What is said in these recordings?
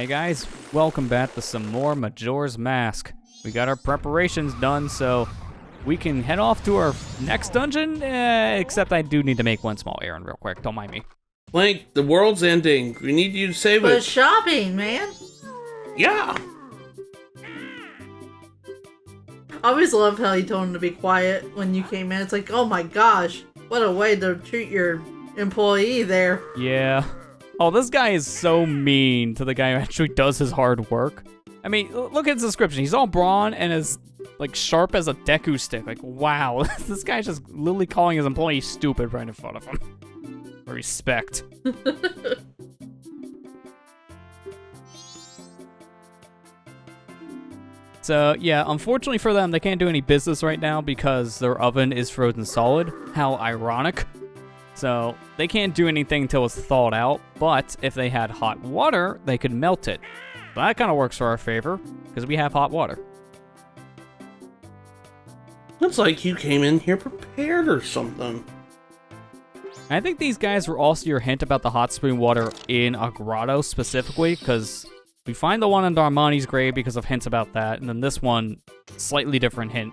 Hey guys, welcome back to some more Majora's Mask. We got our preparations done, so we can head off to our next dungeon, except I do need to make one small errand real quick, don't mind me. Link, the world's ending. We need you to save But it. shopping, man. Yeah. I always love how you told him to be quiet when you came in. It's like, oh my gosh, what a way to treat your employee there. Yeah. Oh, this guy is so mean to the guy who actually does his hard work. I mean, look at his description. He's all brawn and is, like, sharp as a Deku stick. Like, wow. This guy's just literally calling his employee stupid right in front of him. Respect. So, yeah, unfortunately for them, they can't do any business right now because their oven is frozen solid. How ironic. So, they can't do anything until it's thawed out, but if they had hot water, they could melt it. So that kind of works for our favor, because we have hot water. Looks like you came in here prepared or something. I think these guys were also your hint about the hot spring water in a grotto specifically, because we find the one in Darmani's grave because of hints about that, and then this one, slightly different hint,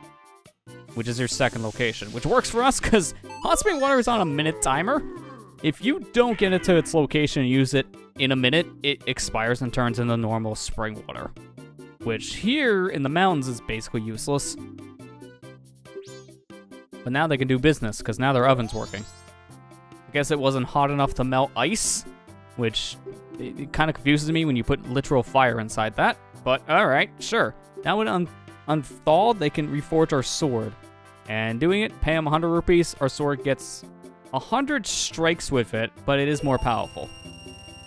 which is your second location, which works for us because hot spring water is on a minute timer. If you don't get it to its location and use it in a minute, it expires and turns into normal spring water, which here in the mountains is basically useless. But now they can do business because now their oven's working. I guess it wasn't hot enough to melt ice, which it kind of confuses me when you put literal fire inside that, but alright, sure. Now when unthawed, they can reforge our sword. And doing it, pay them 100 rupees, our sword gets 100 strikes with it, but it is more powerful.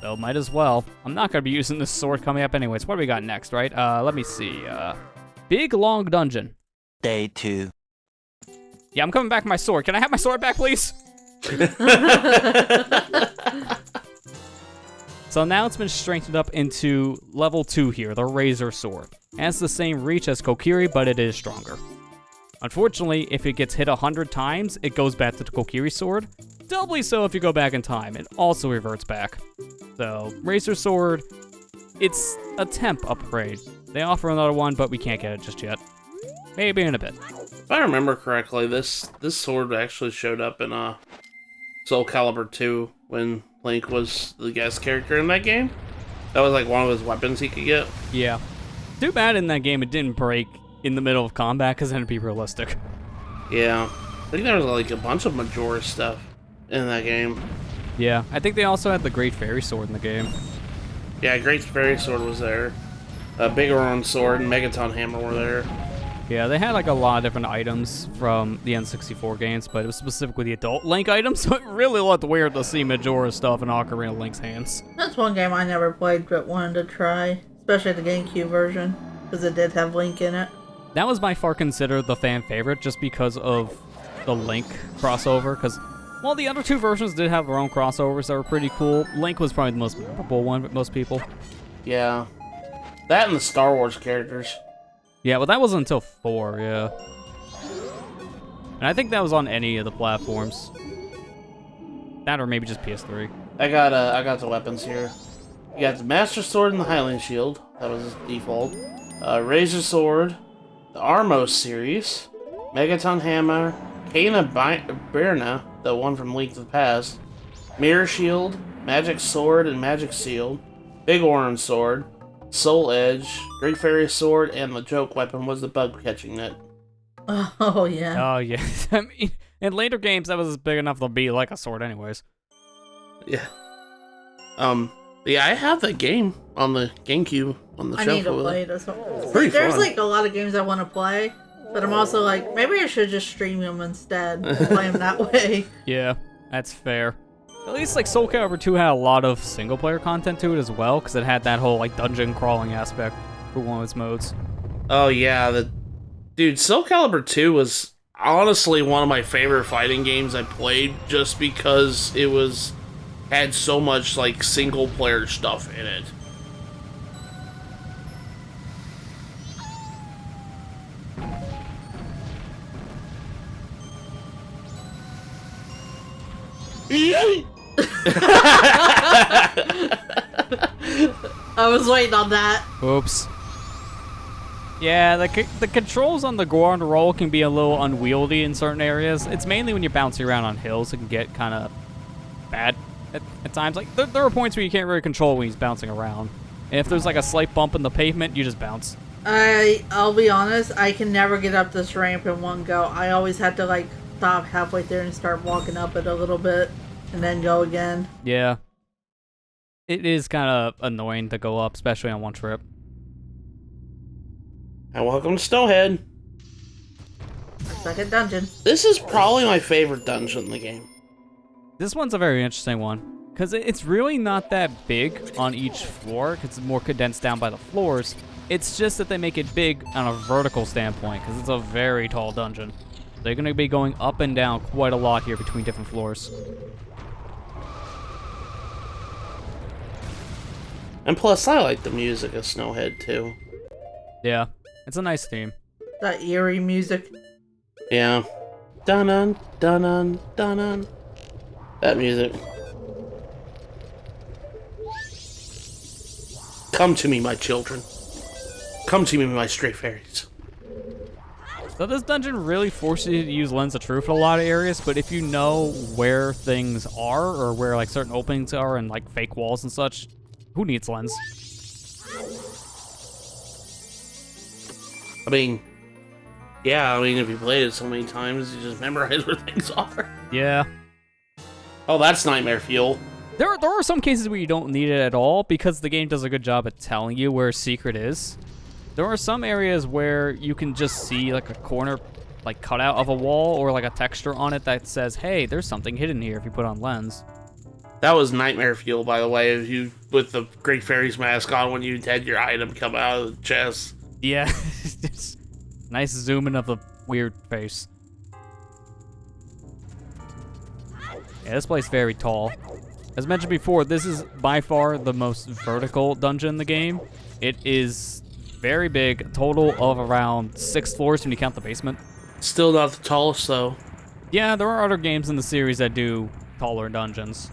So might as well. I'm not going to be using this sword coming up anyways. What do we got next, right? Let me see. Big long dungeon. Day 2. Yeah, I'm coming back with my sword. Can I have my sword back, please? So now it's been strengthened up into level 2 here, the Razor Sword. It has the same reach as Kokiri, but it is stronger. Unfortunately, if it gets hit 100 times, it goes back to the Kokiri Sword. Doubly so if you go back in time. It also reverts back. So, Razor Sword, it's a temp upgrade. They offer another one, but we can't get it just yet. Maybe in a bit. If I remember correctly, this sword actually showed up in Soul Calibur 2 when Link was the guest character in that game. That was like one of his weapons he could get. Yeah. Too bad in that game it didn't break in the middle of combat, because then it'd be realistic. Yeah. I think there was like a bunch of Majora stuff in that game. Yeah, I think they also had the Great Fairy Sword in the game. Yeah, Great Fairy Sword was there. Big Oron Sword and Megaton Hammer were there. Yeah, they had like a lot of different items from the N64 games, but it was specifically the adult Link items, so it really looked weird to see Majora stuff in Ocarina of Link's hands. That's one game I never played but wanted to try, especially the GameCube version, because it did have Link in it. That was by far considered the fan favorite just because of the Link crossover, because while the other two versions did have their own crossovers that were pretty cool, Link was probably the most memorable one with most people. Yeah. That and the Star Wars characters. Yeah, but that wasn't until 4, yeah. And I think that was on any of the platforms. That or maybe just PS3. I got the weapons here. You got the Master Sword and the Highland Shield. That was default. Razor Sword, the Armos series, Megaton Hammer, Kana Birna, the one from Link to the Past, Mirror Shield, Magic Sword and Magic Shield, Big Orange Sword, Soul Edge, Great Fairy Sword, and the joke weapon was the bug catching net. Oh, yeah. Oh, yeah. I mean, in later games, that was big enough to be like a sword anyways. Yeah. Yeah, I have that game on the GameCube on the shelf. I need to play this one. Pretty There's fun. like a lot of games I want to play, but I'm also like, maybe I should just stream them instead and play them that way. Yeah, that's fair. At least like Soul Calibur 2 had a lot of single-player content to it as well, because it had that whole like dungeon crawling aspect for one of its modes. Oh yeah, dude, Soul Calibur 2 was honestly one of my favorite fighting games I played, just because it had so much like single-player stuff in it. I was waiting on that. Oops. Yeah, the controls on the go and roll can be a little unwieldy in certain areas. It's mainly when you're bouncing around on hills, it can get kind of bad at times. Like, there are points where you can't really control when he's bouncing around. And if there's like a slight bump in the pavement, you just bounce. I'll be honest, I can never get up this ramp in one go. I always have to, like, stop halfway there and start walking up it a little bit, and then go again. Yeah. It is kind of annoying to go up, especially on one trip. And welcome to Snowhead. Second dungeon. This is probably my favorite dungeon in the game. This one's a very interesting one. Because it's really not that big on each floor, because it's more condensed down by the floors. It's just that they make it big on a vertical standpoint, because it's a very tall dungeon. They're going to be going up and down quite a lot here between different floors. And plus, I like the music of Snowhead, too. Yeah, it's a nice theme. That eerie music. Yeah. Dun-dun, dun-dun, dun-dun. That music. Come to me, my children. Come to me, my stray fairies. So this dungeon really forces you to use Lens of Truth in a lot of areas, but if you know where things are, or where like certain openings are and like fake walls and such, who needs Lens? I mean, yeah, if you played it so many times, you just memorize where things are. Yeah. Oh, that's nightmare fuel. There are some cases where you don't need it at all because the game does a good job at telling you where a secret is. There are some areas where you can just see like a corner, like cutout of a wall or like a texture on it that says, hey, there's something hidden here if you put on Lens. That was nightmare fuel, by the way, if you with the Great Fairy's mask on when you had your item come out of the chest. Yeah, it's nice zoom in of the weird face. Yeah, this place is very tall. As mentioned before, this is by far the most vertical dungeon in the game. It is very big, a total of around 6 floors when you count the basement. Still not the tallest, though. Yeah, there are other games in the series that do taller dungeons.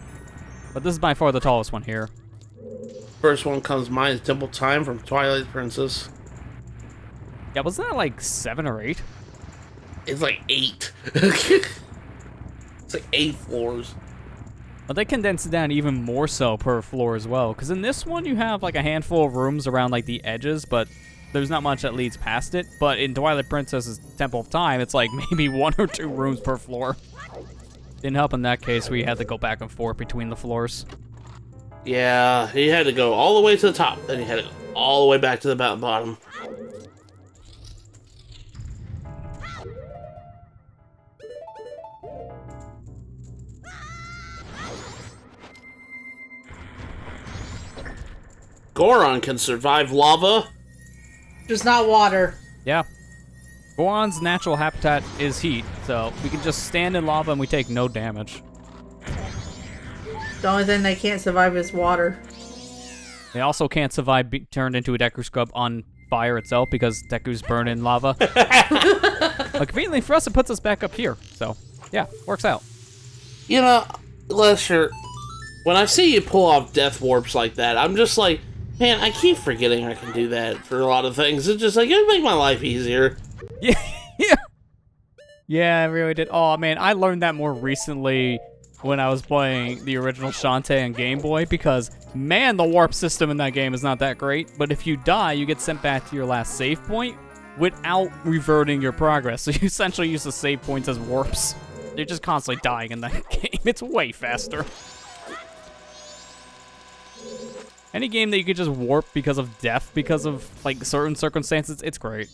But this is by far the tallest one here. First one comes to mind is Temple Time from Twilight Princess. Yeah, wasn't that like 7 or 8? It's like 8. It's like 8 floors. But they condense it down even more so per floor as well. Because in this one, you have like a handful of rooms around like the edges, but there's not much that leads past it. But in Twilight Princess's Temple of Time, it's like maybe 1 or 2 rooms per floor. Didn't help in that case, we had to go back and forth between the floors. Yeah, he had to go all the way to the top, then he had to go all the way back to the bottom. Goron can survive lava. Just not water. Yeah. Goron's natural habitat is heat, so we can just stand in lava and we take no damage. The only thing they can't survive is water. They also can't survive being turned into a Deku Scrub on fire itself because Deku's burn in lava. But conveniently for us, it puts us back up here. So, yeah, works out. You know, Lester, when I see you pull off death warps like that, I'm just like, man, I keep forgetting I can do that for a lot of things. It's just like, it would make my life easier. Yeah, yeah. Yeah, I really did. Oh, man, I learned that more recently when I was playing the original Shantae on Game Boy because, man, the warp system in that game is not that great. But if you die, you get sent back to your last save point without reverting your progress. So you essentially use the save points as warps. You're just constantly dying in that game. It's way faster. Any game that you could just warp because of death, because of, like, certain circumstances, it's great.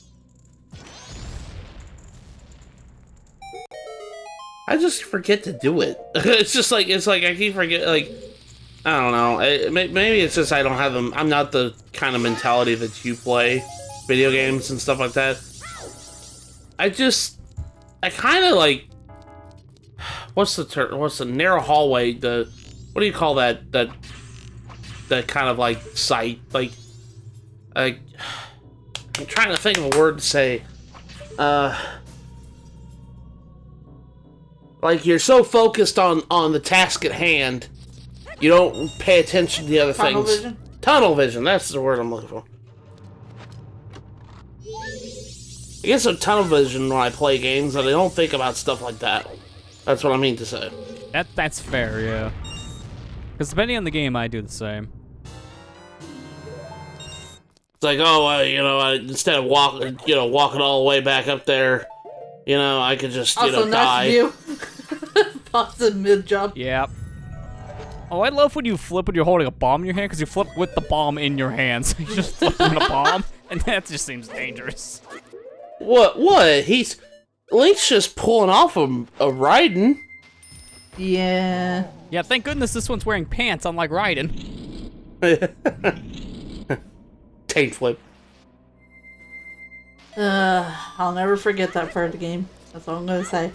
I just forget to do it. It's like I keep forgetting, like, I don't know. Maybe it's just I don't have them. I'm not the kind of mentality that you play video games and stuff like that. I kind of like, what's the term? What's the narrow hallway? What do you call that? That kind of like sight? Like, I'm trying to think of a word to say. Like, you're so focused on the task at hand, you don't pay attention to the other Tunnel things. vision? Tunnel vision, that's the word I'm looking for. I guess with tunnel vision when I play games, and I don't think about stuff like that. That's what I mean to say. That's fair, yeah. Because depending on the game, I do the same. It's like, oh, you know, instead of walking all the way back up there, you know, I could just, you know, die. View. Pops in mid-jump. Yeah. Oh, I love when you flip when you're holding a bomb in your hand, because you flip with the bomb in your hands. You just flip in a bomb, and that just seems dangerous. What? Link's just pulling off a Raiden. Yeah. Yeah, thank goodness this one's wearing pants, unlike Raiden. Taint flip. I'll never forget that part of the game. That's all I'm gonna say.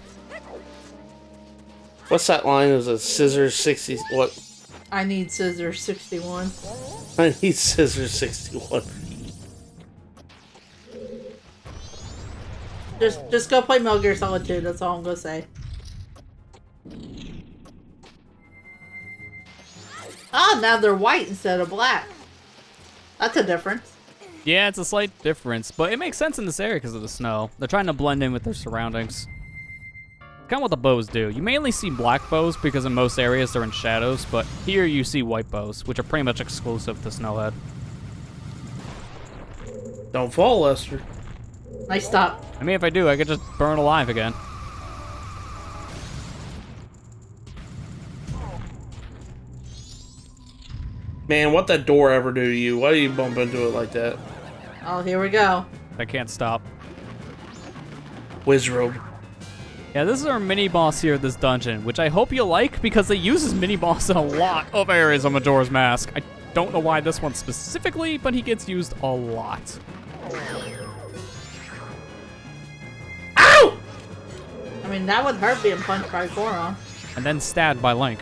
What's that line? Is it scissors 60? What? I need scissors 61. I need scissors 61. Just go play Metal Gear Solid 2. That's all I'm gonna say. Ah, now they're white instead of black. That's a difference. Yeah, it's a slight difference, but it makes sense in this area because of the snow. They're trying to blend in with their surroundings. Kind of what the bows do. You mainly see black bows because in most areas they're in shadows, but here you see white bows, which are pretty much exclusive to Snowhead. Don't fall, Lester. Nice stop. I mean, if I do, I could just burn alive again. Man, what that door ever do to you? Why do you bump into it like that? Oh, here we go. I can't stop. Wizrobe. Yeah, this is our mini-boss here at this dungeon, which I hope you like, because they use his mini-boss in a lot of areas on Majora's Mask. I don't know why this one specifically, but he gets used a lot. Ow! I mean, that would hurt being punched by Goron. And then stabbed by Link.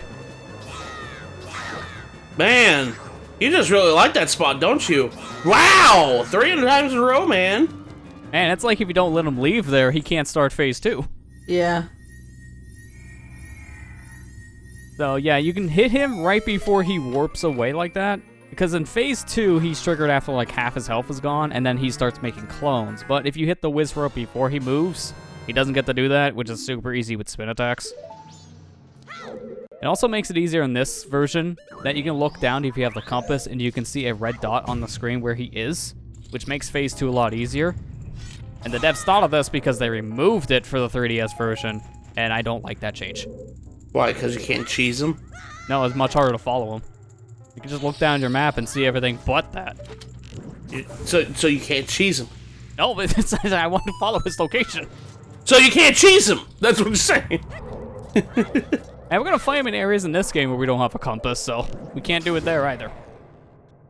Man, you just really like that spot, don't you? Wow! 300 times in a row, man. Man, it's like if you don't let him leave there, he can't start phase 2. Yeah. So yeah, you can hit him right before he warps away like that. Because in phase 2, he's triggered after like half his health is gone, and then he starts making clones. But if you hit the whiz rope before he moves, he doesn't get to do that, which is super easy with spin attacks. It also makes it easier in this version that you can look down if you have the compass and you can see a red dot on the screen where he is, which makes phase 2 a lot easier. And the devs thought of this because they removed it for the 3DS version, and I don't like that change. Why? Because you can't cheese him? No, it's much harder to follow him. You can just look down your map and see everything but that. So you can't cheese him? No, but I want to follow his location. So you can't cheese him! That's what I'm saying. And we're gonna fight him in areas in this game where we don't have a compass, so we can't do it there either.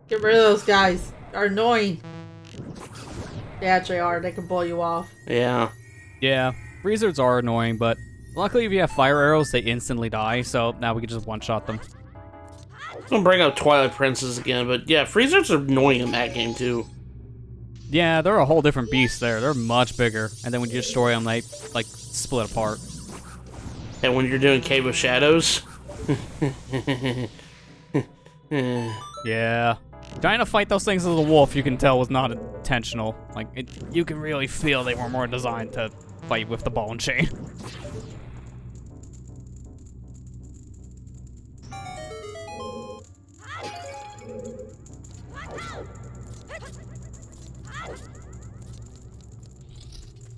Get rid of those guys. They're annoying. They actually are. They can blow you off. Yeah. Yeah, freezers are annoying, but luckily if you have fire arrows, they instantly die, so now we can just one-shot them. I'm gonna bring up Twilight Princess again, but yeah, freezers are annoying in that game too. Yeah, they're a whole different beast there. They're much bigger, and then when you destroy them, they, like, split apart. And when you're doing Cave of Shadows... Yeah. Trying to fight those things as a wolf, you can tell, was not intentional. Like, you can really feel they were more designed to fight with the ball and chain.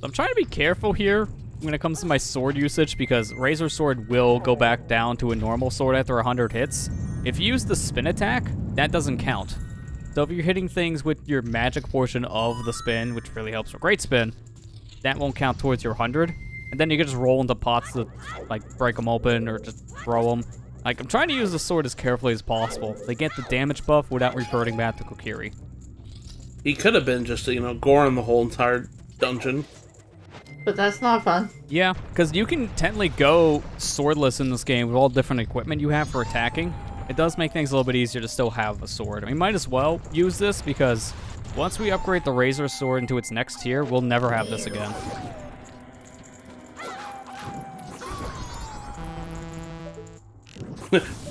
I'm trying to be careful here when it comes to my sword usage, because Razor Sword will go back down to a normal sword after 100 hits. If you use the spin attack, that doesn't count. So if you're hitting things with your magic portion of the spin, which really helps with Great Spin, that won't count towards your 100. And then you can just roll into pots to, like, break them open or just throw them. Like, I'm trying to use the sword as carefully as possible. They get the damage buff without reverting back to Kokiri. He could have been just, you know, Goron the whole entire dungeon. But that's not fun. Yeah, because you can technically go swordless in this game with all different equipment you have for attacking. It does make things a little bit easier to still have a sword. I mean, might as well use this, because once we upgrade the Razor Sword into its next tier, we'll never have this again.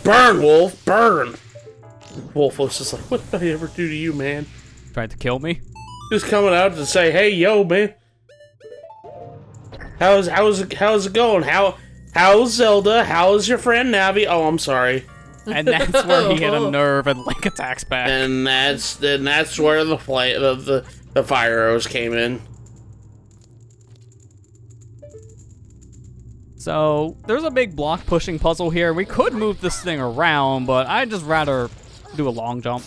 Burn, Wolf, burn! Wolf was just like, what did I ever do to you, man? Tried to kill me. Just coming out to say, hey, yo, man. How's it going? How's Zelda? How's your friend Navi? Oh, I'm sorry. And that's where he hit a nerve and Link attacks back. And that's where the fire arrows came in. So, there's a big block pushing puzzle here. We could move this thing around, but I'd just rather do a long jump.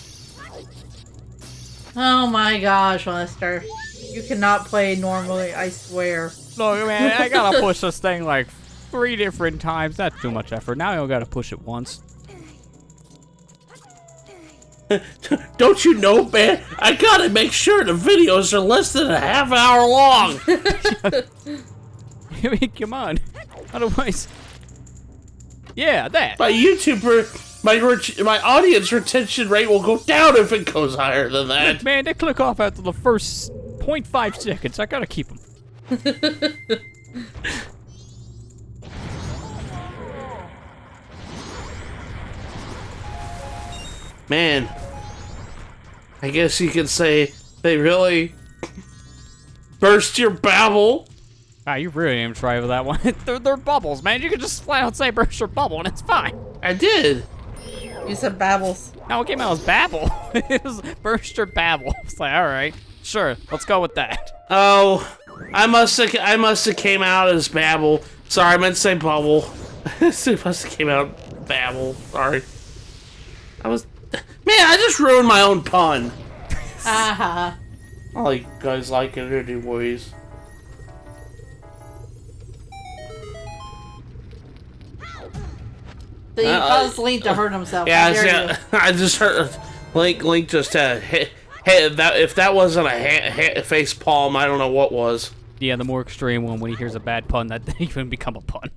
Oh my gosh, Lester. You cannot play normally, I swear. Look, man, I gotta push this thing like 3 different times. That's too much effort. Now I gotta push it once. Don't you know, man? I gotta make sure the videos are less than a half hour long. I mean, come on. Otherwise, yeah, that. My my audience retention rate will go down if it goes higher than that. Man, they click off after the first 0.5 seconds. I gotta keep them. Man, I guess you could say they really burst your Babble. Ah, you really didn't try with that one. they're bubbles, man. You can just flat out say burst your bubble and it's fine. I did. You said babbles. No, it came out as Babble. It was burst your Babble. It's like, all right, sure, let's go with that. Oh, I must have came out as Babble. Sorry, I meant to say Bubble. It must have came out Babble. Sorry. I just ruined my own pun. Aha. All you guys like it anyways. So you caused Link to hurt himself. Yeah, I just heard Link just hit that. If that wasn't a face palm, I don't know what was. Yeah, the more extreme one when he hears a bad pun that didn't even become a pun.